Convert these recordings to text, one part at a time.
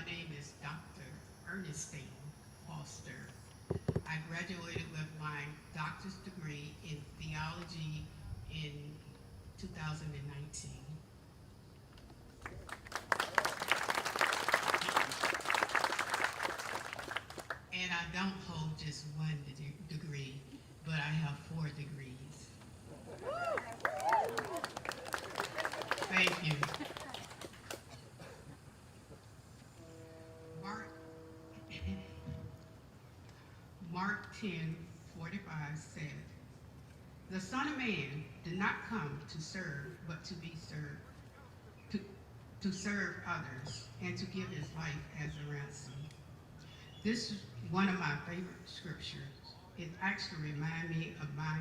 name is Dr. Ernestine Foster. I graduated with my doctor's degree in theology in 2019. And I don't hold just one degree, but I have 4 degrees. Thank you. Mark, Mark 10:45 said, "The Son of Man did not come to serve, but to be served, to, to serve others, and to give his life as a ransom." This is one of my favorite scriptures. It actually reminds me of my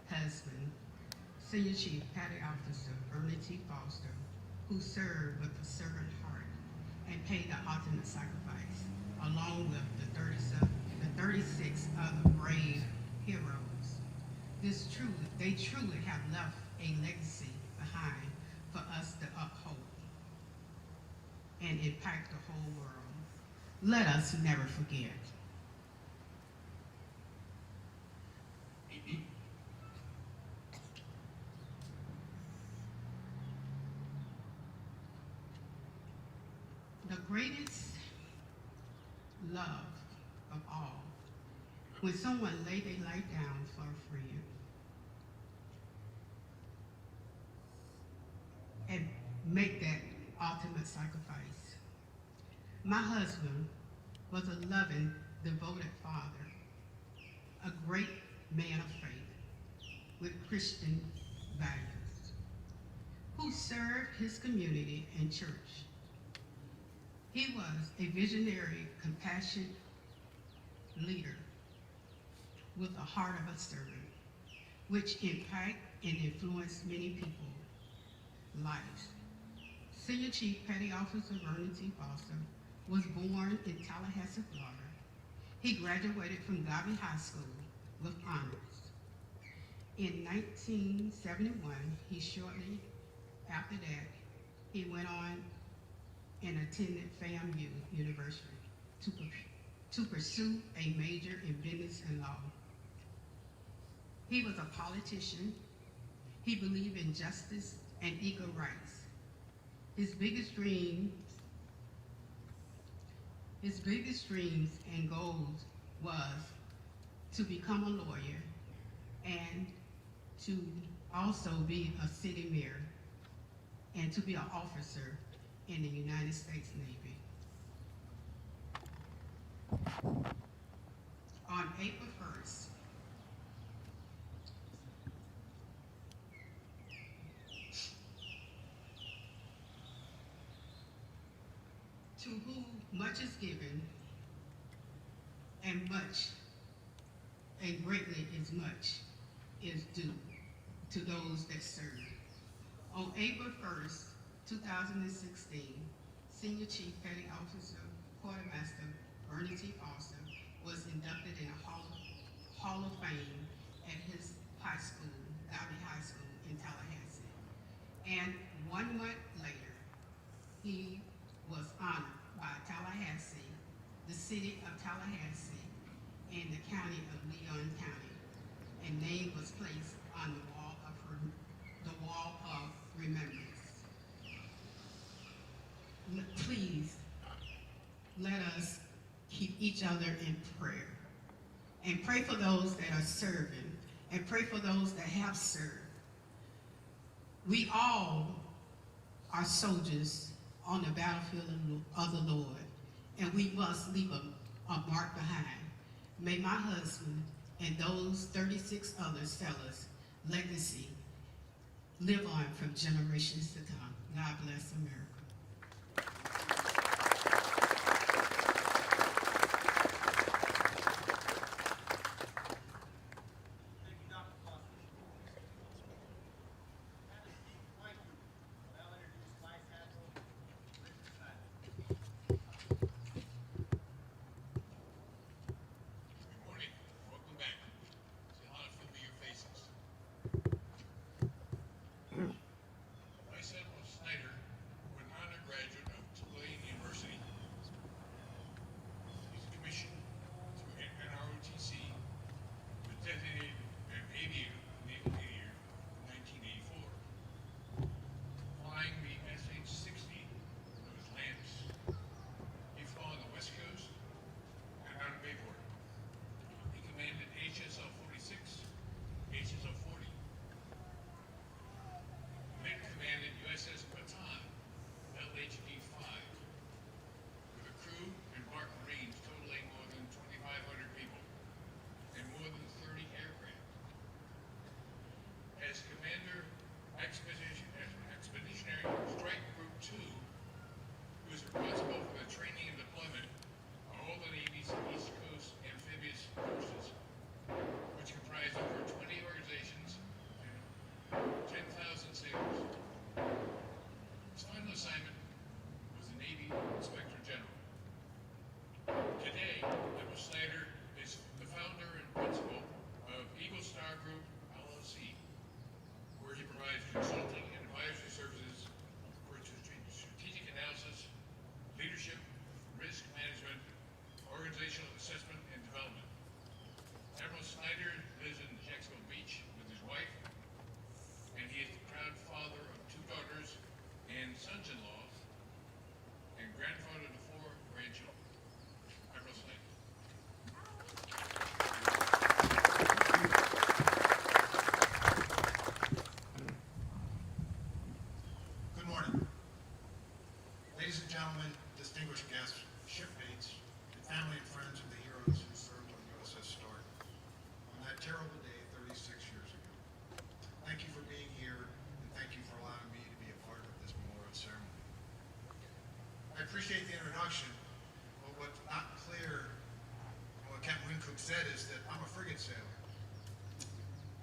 husband, Senior Chief Petty Officer Ernie T. Foster, who served with a servant heart and paid the ultimate sacrifice, along with the 36 other brave heroes. They truly have left a legacy behind for us to uphold and impact the whole world. Let us never forget. The greatest love of all, when someone lay their life down for a friend and make that ultimate sacrifice. My husband was a loving, devoted father, a great man of faith with Christian values, who served his community and church. He was a visionary, compassionate leader with a heart of a servant, which impacted and influenced many people's lives. Senior Chief Petty Officer Vernon T. Foster was born in Tallahassee, Florida. He graduated from Garvey High School with honors. In 1971, shortly after that, he went on and attended FAMU University to pursue a major in business and law. He was a politician. He believed in justice and equal rights. His biggest dreams and goals was to become a lawyer and to also be a city mayor and to be an officer in the United States Navy. On April 1st, to whom much is given, and greatly is much is due to those that serve. On April 1st, 2016, Senior Chief Petty Officer Quartermaster Bernie T. Foster was inducted in a Hall of Fame at his high school, Garvey High School in Tallahassee. And 1 month later, he was honored by Tallahassee, the city of Tallahassee, and the county of Leon County. A name was placed on the wall of remembrance. Please let us keep each other in prayer, and pray for those that are serving, and pray for those that have served. We all are soldiers on the battlefield of the Lord, and we must leave a mark behind. May my husband and those 36 other sellers' legacy live on from generations to come. God bless America. and gentlemen, distinguished guests, shipmates, and family and friends of the heroes who served on USS Stark on that terrible day 36 years ago. Thank you for being here, and thank you for allowing me to be a part of this memorial ceremony. I appreciate the introduction, but what's not clear, and what Captain Wynkoop said, is that I'm a frigate sailor.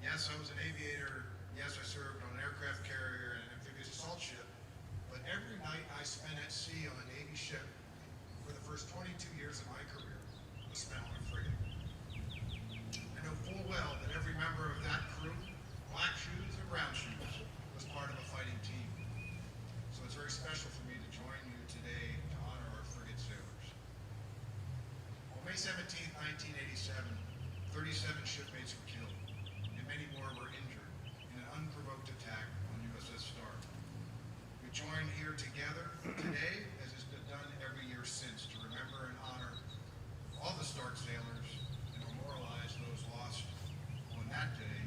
Yes, I was an aviator. Yes, I served on an aircraft carrier and an amphibious assault ship. But every night I spent at sea on a Navy ship for the first 22 years of my career was spent on a frigate. I know full well that every member of that crew, black shoes or brown shoes, was part of a fighting team. So it's very special for me to join you today to honor our frigate sailors. On May 17, 1987, 37 shipmates were killed, and many more were injured in an unprovoked attack on USS Stark. We join here together today, as has been done every year since, to remember and honor all the Stark sailors and memorialize those lost on that day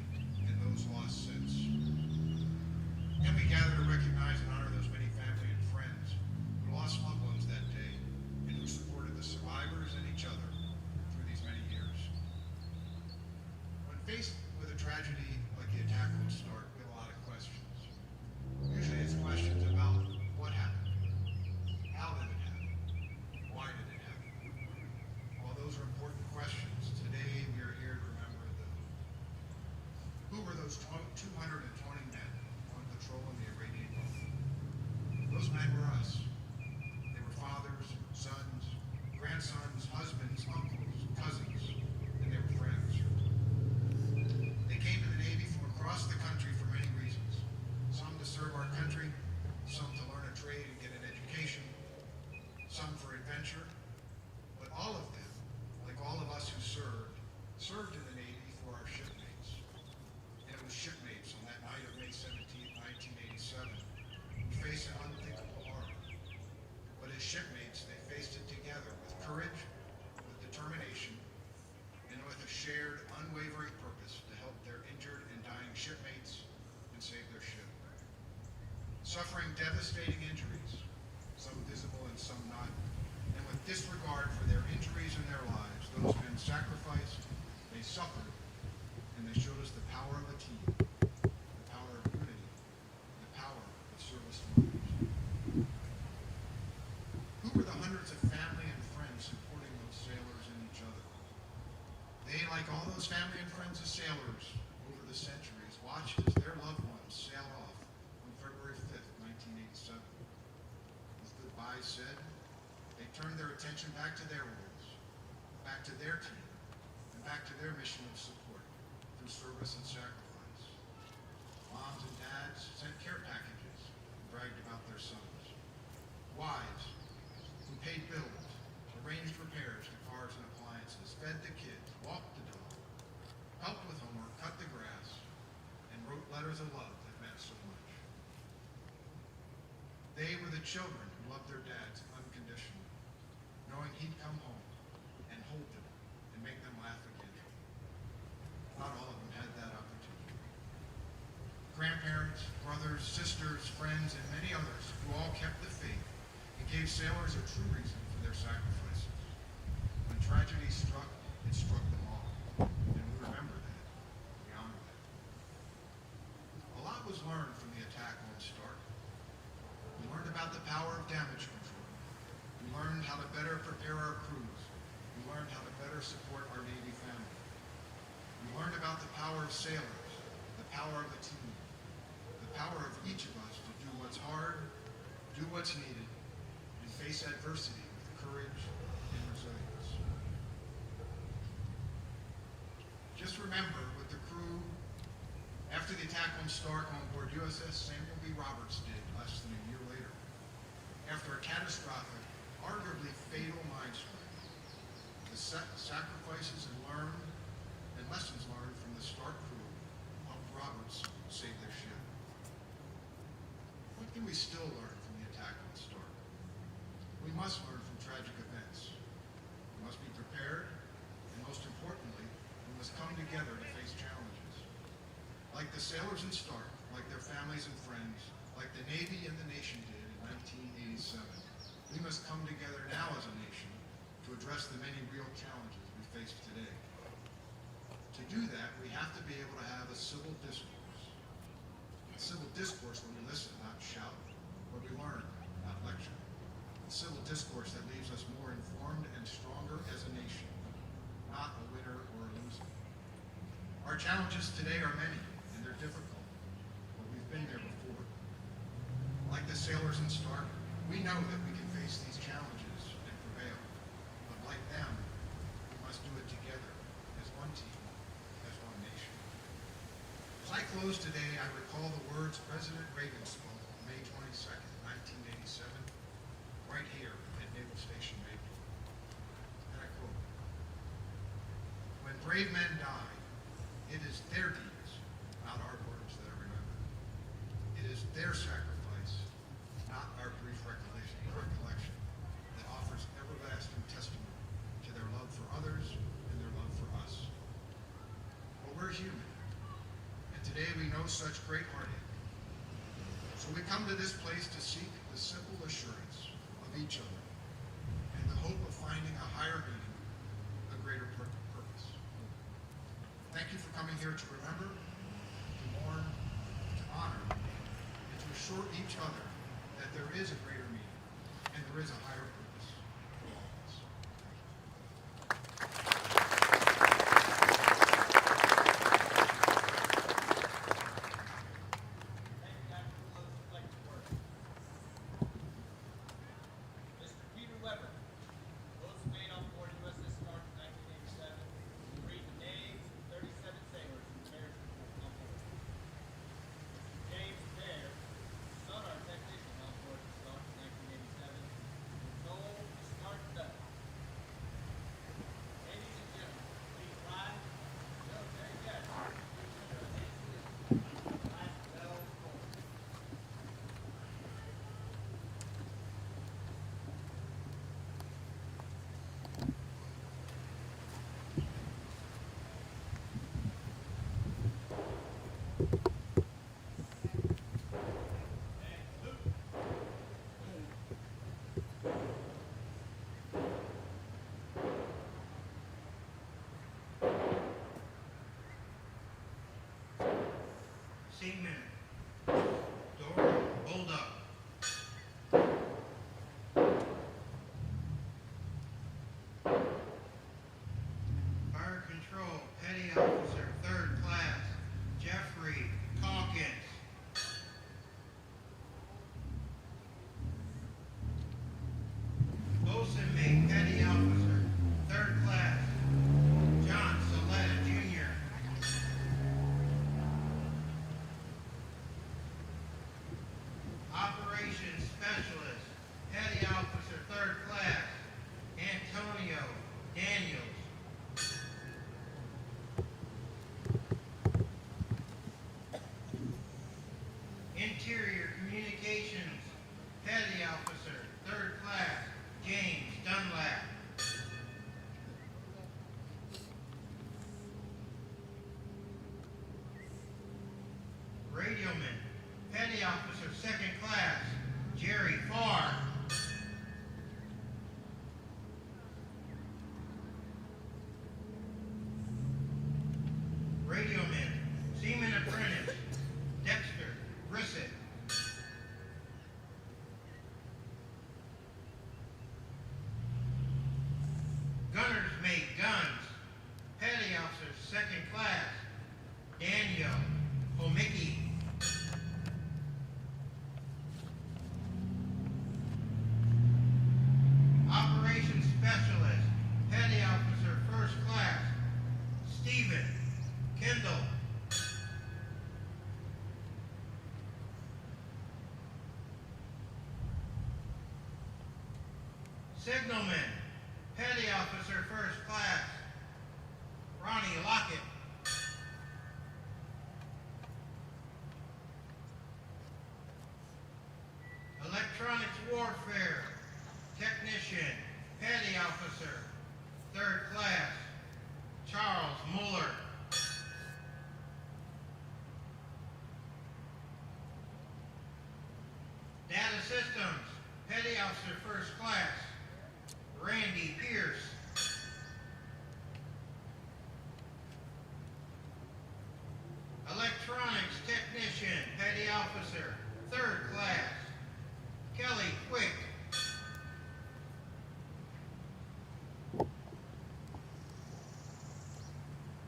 and those lost since. And we gather to recognize and honor those many family and friends who lost loved ones that day and who supported the survivors and each other through these many years. When faced with a tragedy like the attack on Stark, we have a lot of questions. Usually it's questions about what happened, how did it happen, why did it happen. While those are important questions, today we are here to remember the who. Who were those 220 men on patrol in the Arabian Gulf? Those men were us. They were fathers, sons, grandsons, husbands, uncles, cousins, and they were friends. They came to the Navy from across the country for many reasons. Some to serve our country, some to learn a trade and get an education, some for adventure, but all of them, like all of us who served in the Navy for our shipmates. And it was shipmates on that night of May 17, 1987, who faced an unthinkable horror. But as shipmates, they faced it together with courage, with determination, and with a shared, unwavering purpose to help their injured and dying shipmates and save their ship. Suffering devastating injuries, some visible and some not, and with disregard for their injuries and their lives, those men sacrificed, they suffered, and they showed us the power of a team, the power of unity, the power of service to others. Who were the hundreds of family and friends supporting those sailors and each other? They, like all those family and friends of sailors over the centuries, watched as their loved ones sailed off on February 5th, 1987. With goodbyes said, they turned their attention back to their roles, back to their team, and back to their mission of support through service and sacrifice. Moms and dads sent care packages and bragged about their sons. Wives who paid bills, arranged repairs to cars and appliances, fed the kids, walked the dog, helped with homework, cut the grass, and wrote letters of love that meant so much. They were the children who loved their dads unconditionally, knowing he'd come home and hold them and make them laugh again. Not all of them had that opportunity. Grandparents, brothers, sisters, friends, and many others who all kept the faith and gave sailors a true reason for their sacrifices. When tragedy struck, it struck them all, and we remember that. We honor that. A lot was learned from the attack on Stark. We learned about the power of damage control. We learned how to better prepare our crews. We learned how to better support our Navy family. We learned about the power of sailors, the power of a team, the power of each of us to do what's hard, do what's needed, and face adversity with courage and resilience. Just remember what the crew, after the attack on Stark on board USS Samuel B. Roberts did less than a year later. After a catastrophic, arguably fatal mine strike, the sacrifices and lessons learned from the Stark crew helped Roberts save their ship. What can we still learn from the attack on Stark? We must learn from tragic events. We must be prepared, and most importantly, we must come together to face challenges. Like the sailors in Stark, like their families and friends, like the Navy and the nation did in 1987, We must come together now as a nation to address the many real challenges we face today. To do that, we have to be able to have a civil discourse. A civil discourse where we listen, not shout, where we learn, not lecture. A civil discourse that leaves us more informed and stronger as a nation, not a winner or a loser. Our challenges today are many, and they're difficult, but we've been there before. Like the sailors in Stark, we know that we can face these challenges and prevail, but like them, we must do it together, as one team, as one nation. As I close today, I recall the words President Reagan spoke on May 22nd, 1987, right here at Naval Station Mayfield. And I quote, "When brave men die, it is their deeds, not our words, that are remembered. It is their sacrifice, not our brief recollection, that offers everlasting testimony to their love for others and their love for us." Well, we're human, and today we know such great heartache. So we come to this place to seek the simple assurance of each other and the hope of finding a higher meaning, a greater purpose. Thank you for coming here to remember, to mourn, to honor, and to assure each other that there is a greater meaning and there is a higher purpose for all of us. Mr. Peter Weber, boats made on board USS Stark in 1987, freed the names of 37 sailors who perished on board. Mr. James Baer, sonar technician on board the Stark in 1987, was told to start bell. Ladies and gentlemen, please rise. Military guests, please put your hands to the last bell tolled. Seaman, door, hold up. Fire Control, Petty Officer, 3rd Class, Jeffrey Calkins. Bosun Mate, Petty Officer, 3rd Class, John Saletta, Jr. Operations Specialist, Petty Officer, 3rd Class, Antonio Daniels. Interior Communications, Petty Officer, 3rd Class, James Dunlap. Radioman, Petty Officer, 2nd Class, Jerry Farr. Radioman, Seaman Apprentice, Dexter Brissett. Gunner's Mate, Guns, Petty Officer, 2nd Class, Daniel Homicki. Operations Specialist, Petty Officer, 1st Class, Stephen Kendall. Signalman, Petty Officer, 1st Class, Ronnie Lockett. Electronics Warfare, Technician, Petty Officer, 3rd Class, Charles Mueller. Data Systems, Petty Officer, Officer First Class Randy Pierce. Electronics Technician Petty Officer Third Class Kelly Quick.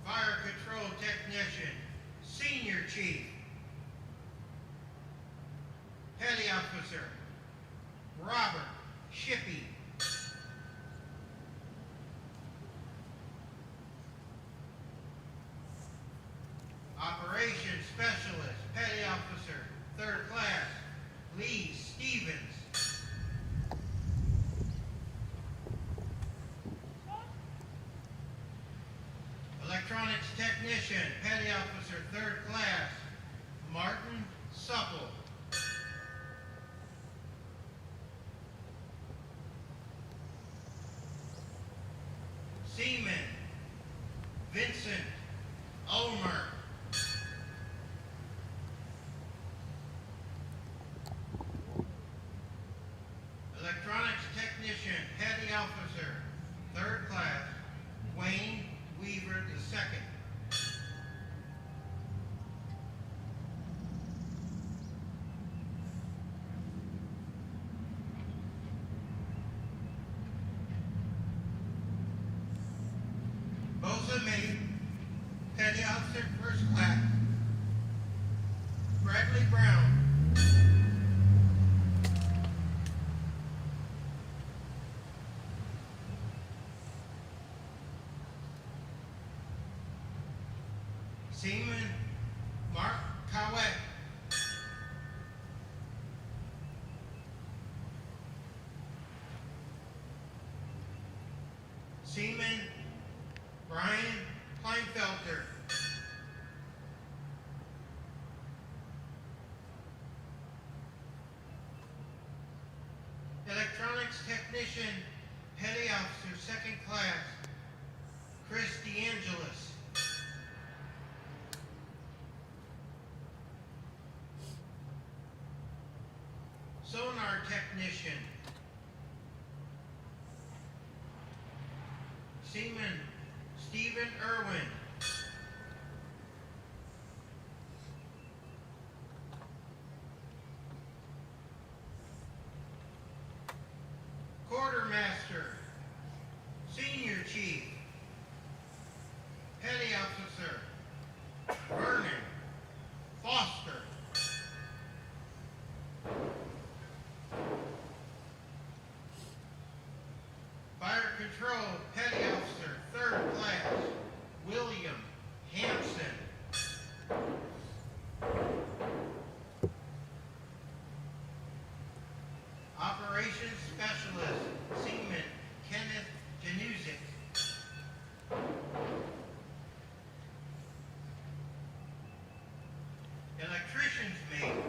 Fire Control Technician Senior Chief Petty Officer Robert Shippey. Operations Specialist Petty Officer Third Class Lee Stevens. Electronics Technician Petty Officer Third Class Martin Supple. Seaman Vincent Ulmer. Electronics Technician Petty Officer Third Class Wayne Weaver II. Bosa Mate Petty Officer First Class Bradley Brown. Seaman Mark Cowett. Seaman Brian Kleinfelter. Electronics Technician Petty Officer Second Class Chris DeAngelis. Sonar Technician Seaman Stephen Irwin. Quartermaster Senior Chief Petty Officer Vernon Foster. Fire Control Petty Officer Third Class William Hampson. Operations Specialist Seaman Kenneth Januzik. Electrician's Mate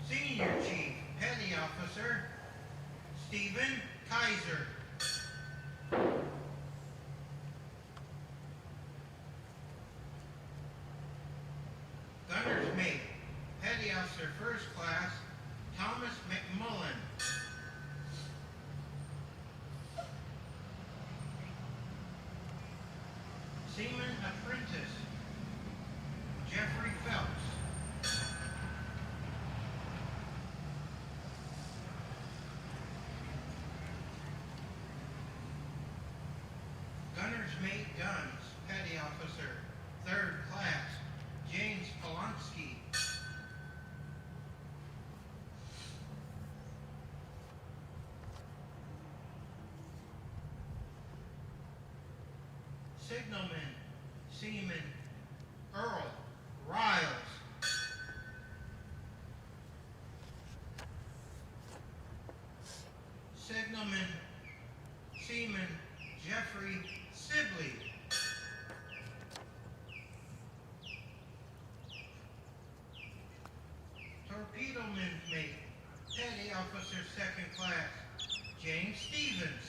Senior Chief Petty Officer Stephen Kaiser. Gunner's Mate Petty Officer First Class Thomas McMullen. Seaman Apprentice Jeffrey Phelps. Gunner's Mate Guns Petty Officer Third Class James Polanski. Signalman Seaman Earl Riles. Signalman Seaman Jeffrey Sibley. Torpedoman Mate Petty Officer Second Class James Stevens.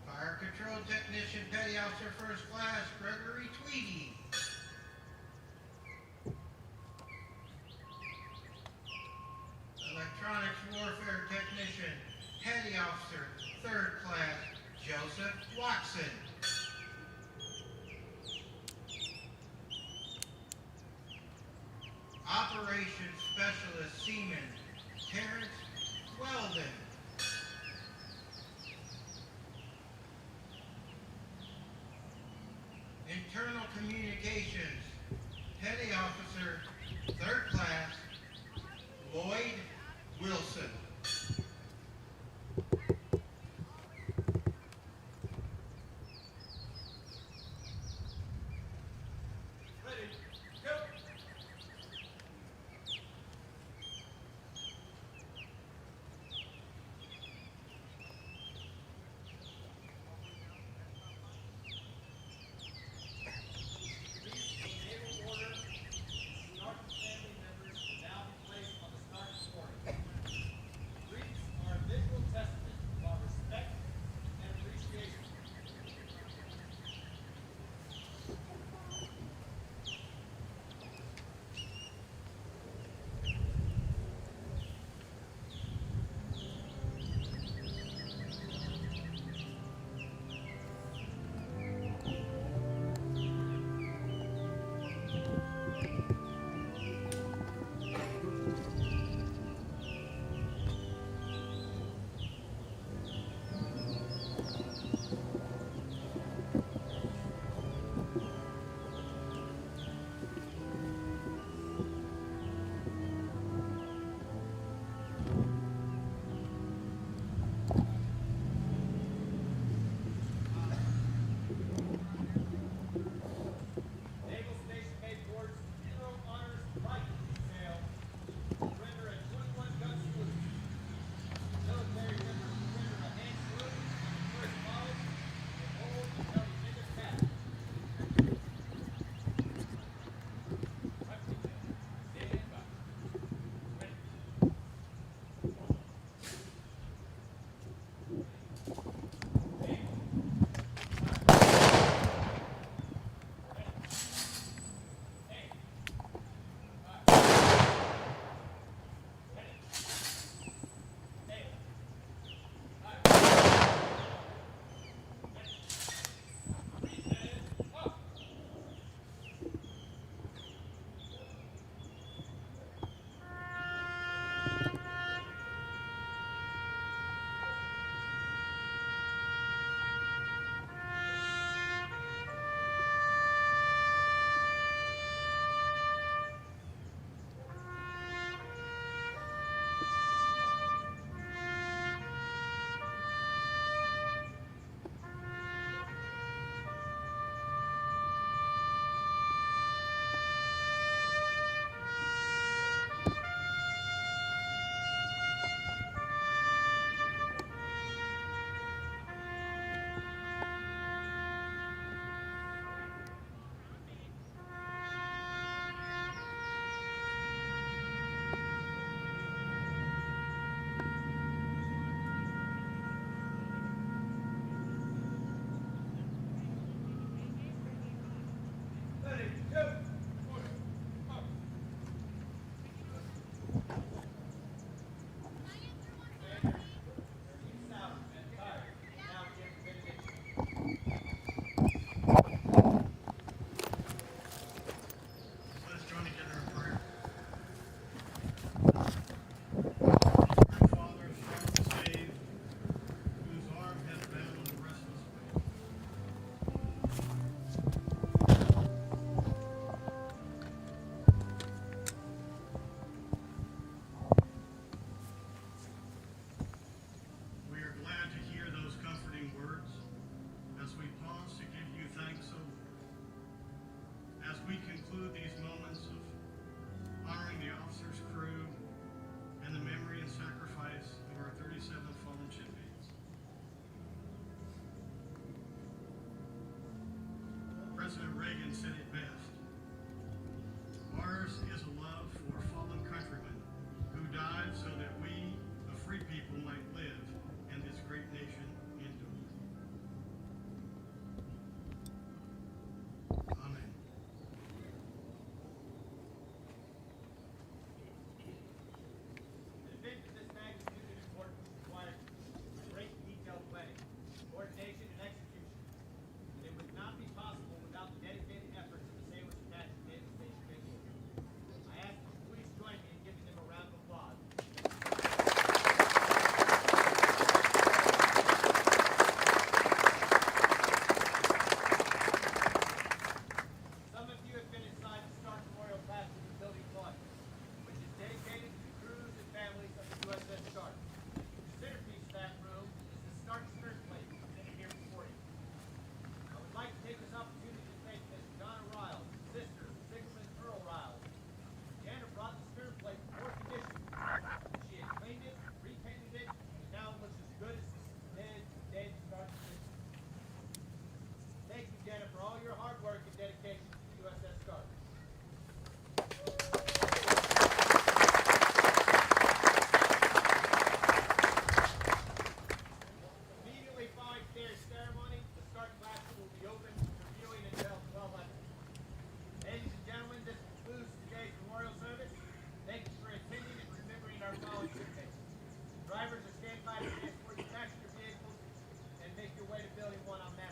Fire Control Technician Petty Officer First Class Gregory Tweedy. Officer, 3rd Class Joseph Watson. Operations Specialist Seaman Terrence Weldon. Internal Communications Petty Officer, 3rd Class Lloyd Wilson. Ready, go! Naval order, Sergeant family members will now be placed on the sergeant board. Wreaths are a visual testament of our respect and appreciation. Naval Station Maid Board's Hero Honors Right Detail will render a 21-gun salute. Military members will render a hand salute and the first knowledge will hold until the end of battle. Right detail. Stand by. Ready. Ready, go! Order. Up. Commander, keep south and tired. Now begin benediction. Let us join together in prayer. Our Father, strong to save, whose arm has bound the restless wave. We are glad to hear those comforting words as we pause to give you thanks, O Lord. As we conclude these moments of honoring the officers, crew, and the memory and sacrifice of our 37 fallen shipmates. President Reagan said it best. Ours is a love for fallen countrymen who died so that we, the free people, might live and this great nation endure. Amen. An event of this magnitude and importance requires only one I'm at.